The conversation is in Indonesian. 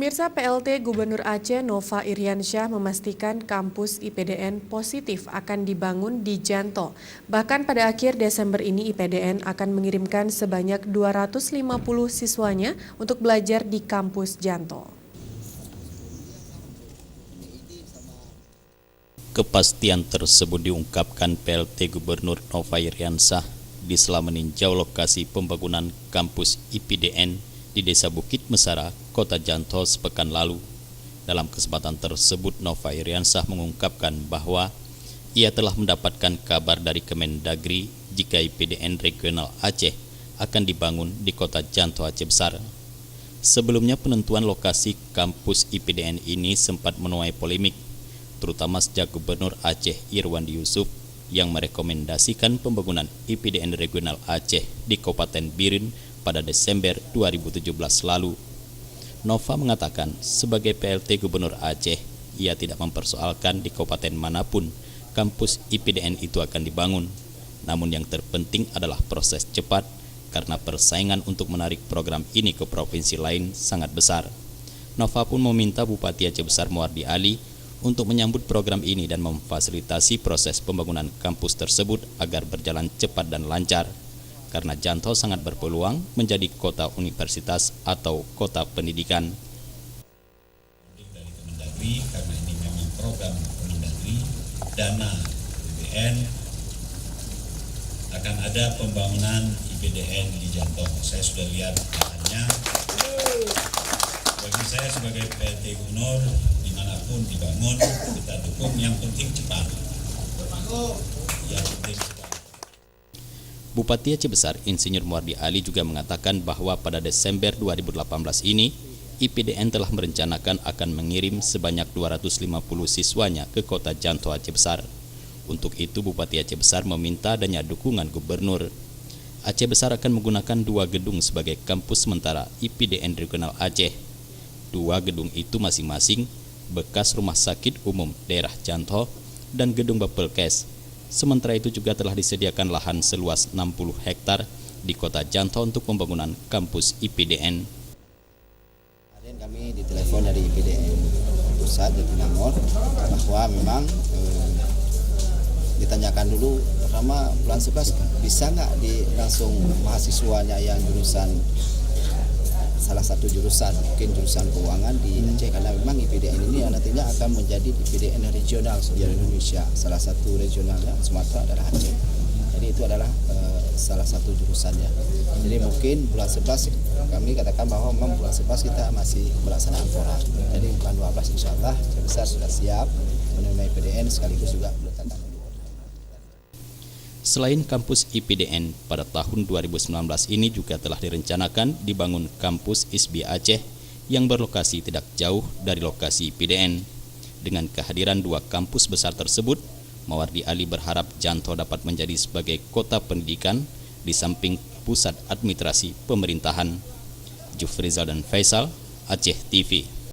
Pemirsa, PLT Gubernur Aceh Nova Iriansyah memastikan kampus IPDN positif akan dibangun di Janto. Bahkan pada akhir Desember ini IPDN akan mengirimkan sebanyak 250 siswanya untuk belajar di kampus Janto. Kepastian tersebut diungkapkan PLT Gubernur Nova Iriansyah di sela meninjau lokasi pembangunan kampus IPDN di Desa Bukit Mesara, Kota Janto sepekan lalu. Dalam kesempatan tersebut, Nova Iriansyah mengungkapkan bahwa ia telah mendapatkan kabar dari Kemendagri jika IPDN Regional Aceh akan dibangun di Kota Janto Aceh Besar. Sebelumnya penentuan lokasi kampus IPDN ini sempat menuai polemik, terutama sejak Gubernur Aceh Irwandi Yusuf yang merekomendasikan pembangunan IPDN Regional Aceh di Kabupaten Biren pada Desember 2017 lalu. Nova mengatakan sebagai PLT Gubernur Aceh, ia tidak mempersoalkan di kabupaten manapun kampus IPDN itu akan dibangun. Namun yang terpenting adalah proses cepat karena persaingan untuk menarik program ini ke provinsi lain sangat besar. Nova pun meminta Bupati Aceh Besar Muardi Ali untuk menyambut program ini dan memfasilitasi proses pembangunan kampus tersebut agar berjalan cepat dan lancar. Karena Janto sangat berpeluang menjadi kota universitas atau kota pendidikan. Dari Kemendagri, karena ini memang program Kemendagri, dana BPN akan ada pembangunan IPDN di Janto. Saya sudah lihat lahannya. Bagi saya sebagai PLT Gubernur, dimanapun dibangun, kita dukung. Yang penting cepat. Yang penting cepat. Bupati Aceh Besar Insinyur Muardi Ali juga mengatakan bahwa pada Desember 2018 ini, IPDN telah merencanakan akan mengirim sebanyak 250 siswanya ke kota Janto Aceh Besar. Untuk itu Bupati Aceh Besar meminta adanya dukungan Gubernur. Aceh Besar akan menggunakan 2 gedung sebagai kampus sementara IPDN Regional Aceh. 2 gedung itu masing-masing bekas Rumah Sakit Umum Daerah Janto dan Gedung Bapelkes. Sementara itu juga telah disediakan lahan seluas 60 hektar di kota Janto untuk pembangunan kampus IPDN. Kami ditelepon dari IPDN pusat Jatinangor bahwa memang ditanyakan dulu pertama bulan 11 bisa nggak langsung mahasiswanya yang jurusan salah satu jurusan, mungkin jurusan keuangan di Aceh, karena memang IPDN ini nantinya akan menjadi IPDN regional seluruh Indonesia. Salah satu regionalnya Sumatera adalah Aceh. Jadi itu adalah salah satu jurusannya. Jadi mungkin bulan 11 kami katakan bahwa memang bulan 11 kita masih melaksanakan forum. Jadi bulan 12 insya Allah Aceh Besar sudah siap menerima IPDN sekaligus juga meletakkan. Selain kampus IPDN, pada tahun 2019 ini juga telah direncanakan dibangun kampus ISBI Aceh yang berlokasi tidak jauh dari lokasi IPDN. Dengan kehadiran 2 kampus besar tersebut, Muardi Ali berharap Janto dapat menjadi sebagai kota pendidikan di samping pusat administrasi pemerintahan. Jufrizal dan Faisal, Aceh TV.